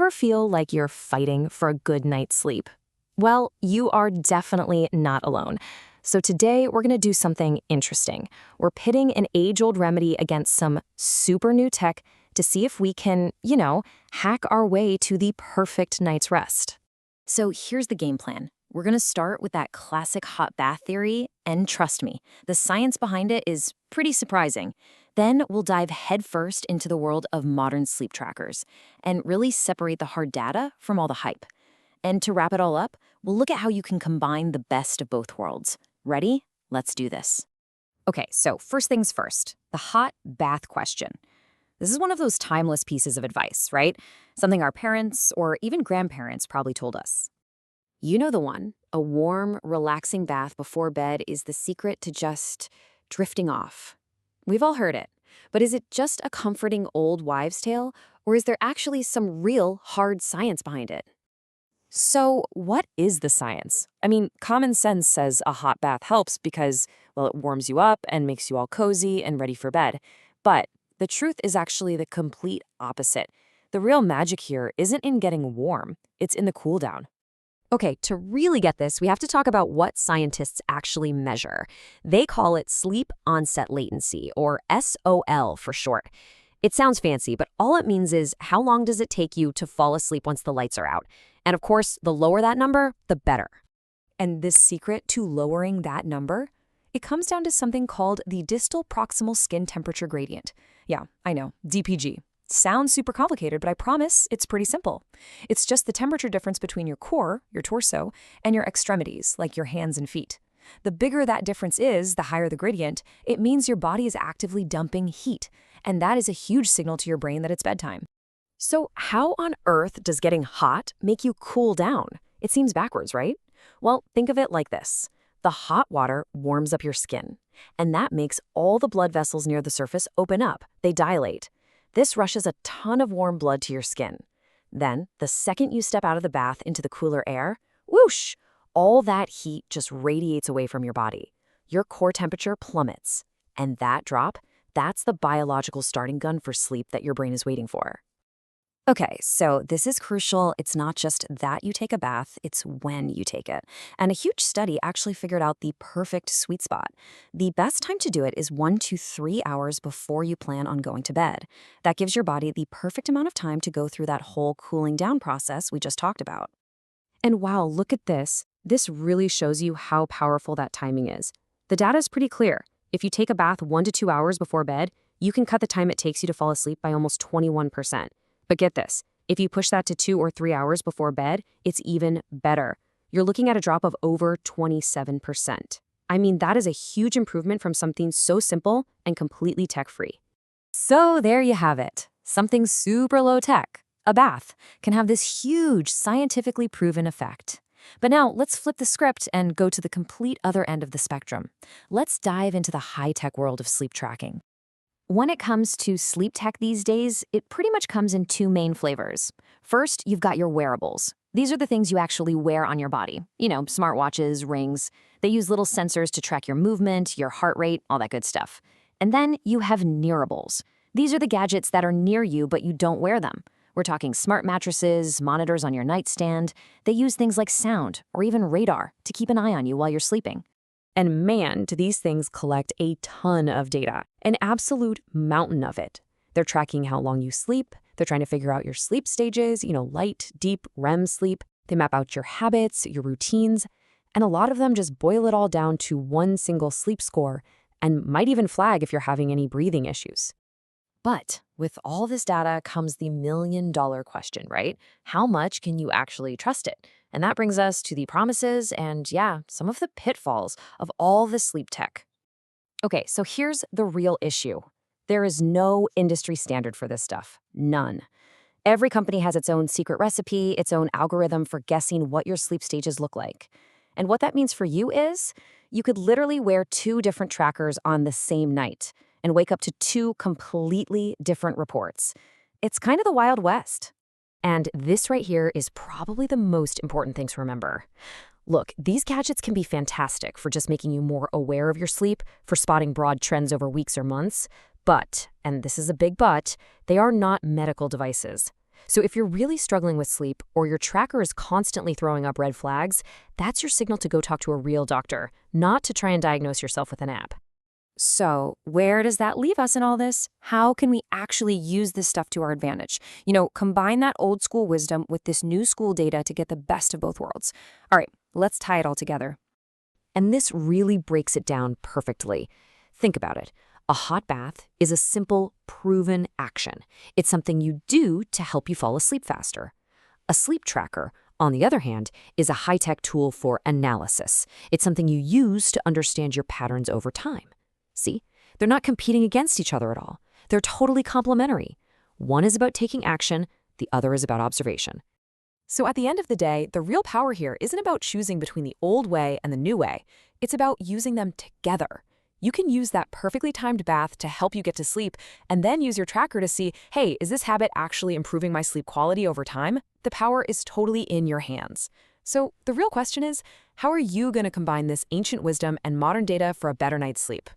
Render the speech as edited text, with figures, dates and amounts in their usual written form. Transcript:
Ever feel like you're fighting for a good night's sleep? Well, you are definitely not alone. So today we're going to do something interesting. We're pitting an age-old remedy against some super new tech to see if we can, hack our way to the perfect night's rest. So here's the game plan. We're going to start with that classic hot bath theory, and trust me, the science behind it is pretty surprising. Then we'll dive headfirst into the world of modern sleep trackers and really separate the hard data from all the hype. And to wrap it all up, we'll look at how you can combine the best of both worlds. Ready? Let's do this. Okay, so first things first, the hot bath question. This is one of those timeless pieces of advice, right? Something our parents or even grandparents probably told us. You know the one. A warm, relaxing bath before bed is the secret to just drifting off. We've all heard it, but is it just a comforting old wives' tale, or is there actually some real, hard science behind it? So what is the science? I mean, common sense says a hot bath helps because, well, it warms you up and makes you all cozy and ready for bed. But the truth is actually the complete opposite. The real magic here isn't in getting warm, it's in the cool down. Okay, to really get this, we have to talk about what scientists actually measure. They call it sleep onset latency, or SOL for short. It sounds fancy, but all it means is how long does it take you to fall asleep once the lights are out? And of course, the lower that number, the better. And this secret to lowering that number? It comes down to something called the distal proximal skin temperature gradient. Yeah, I know, DPG. Sounds super complicated, but I promise it's pretty simple. It's just the temperature difference between your core, your torso, and your extremities, like your hands and feet. The bigger that difference is, the higher the gradient, it means your body is actively dumping heat, and that is a huge signal to your brain that it's bedtime. So how on earth does getting hot make you cool down? It seems backwards, right? Well, think of it like this. The hot water warms up your skin, and that makes all the blood vessels near the surface open up. They dilate. This rushes a ton of warm blood to your skin. Then, the second you step out of the bath into the cooler air, whoosh, all that heat just radiates away from your body. Your core temperature plummets. And that drop, that's the biological starting gun for sleep that your brain is waiting for. Okay, so this is crucial. It's not just that you take a bath, it's when you take it. And a huge study actually figured out the perfect sweet spot. The best time to do it is 1 to 3 hours before you plan on going to bed. That gives your body the perfect amount of time to go through that whole cooling down process we just talked about. And wow, look at this. This really shows you how powerful that timing is. The data is pretty clear. If you take a bath 1 to 2 hours before bed, you can cut the time it takes you to fall asleep by almost 21%. But get this, if you push that to 2 or 3 hours before bed, it's even better. You're looking at a drop of over 27%. I mean, that is a huge improvement from something so simple and completely tech-free. So there you have it. Something super low tech, a bath, can have this huge scientifically proven effect. But now let's flip the script and go to the complete other end of the spectrum. Let's dive into the high-tech world of sleep tracking. When it comes to sleep tech these days, it pretty much comes in 2 main flavors. First, you've got your wearables. These are the things you actually wear on your body. Smartwatches, rings. They use little sensors to track your movement, your heart rate, all that good stuff. And then you have nearables. These are the gadgets that are near you, but you don't wear them. We're talking smart mattresses, monitors on your nightstand. They use things like sound or even radar to keep an eye on you while you're sleeping. And man, do these things collect a ton of data, an absolute mountain of it. They're tracking how long you sleep. They're trying to figure out your sleep stages, light, deep, REM sleep. They map out your habits, your routines, and a lot of them just boil it all down to one single sleep score and might even flag if you're having any breathing issues. But with all this data comes the million-dollar question, right? How much can you actually trust it? And that brings us to the promises and, some of the pitfalls of all the sleep tech. Okay, so here's the real issue. There is no industry standard for this stuff. None. Every company has its own secret recipe, its own algorithm for guessing what your sleep stages look like. And what that means for you is you could literally wear 2 different trackers on the same night and wake up to 2 completely different reports. It's kind of the Wild West. And this right here is probably the most important thing to remember. Look, these gadgets can be fantastic for just making you more aware of your sleep, for spotting broad trends over weeks or months, but, and this is a big but, they are not medical devices. So if you're really struggling with sleep or your tracker is constantly throwing up red flags, that's your signal to go talk to a real doctor, not to try and diagnose yourself with an app. So, where does that leave us in all this? How can we actually use this stuff to our advantage? Combine that old school wisdom with this new school data to get the best of both worlds. All right, let's tie it all together. And this really breaks it down perfectly. Think about it. A hot bath is a simple, proven action. It's something you do to help you fall asleep faster. A sleep tracker, on the other hand, is a high-tech tool for analysis. It's something you use to understand your patterns over time. See, they're not competing against each other at all. They're totally complementary. One is about taking action, the other is about observation. So at the end of the day, the real power here isn't about choosing between the old way and the new way. It's about using them together. You can use that perfectly timed bath to help you get to sleep, and then use your tracker to see, hey, is this habit actually improving my sleep quality over time? The power is totally in your hands. So the real question is, how are you going to combine this ancient wisdom and modern data for a better night's sleep?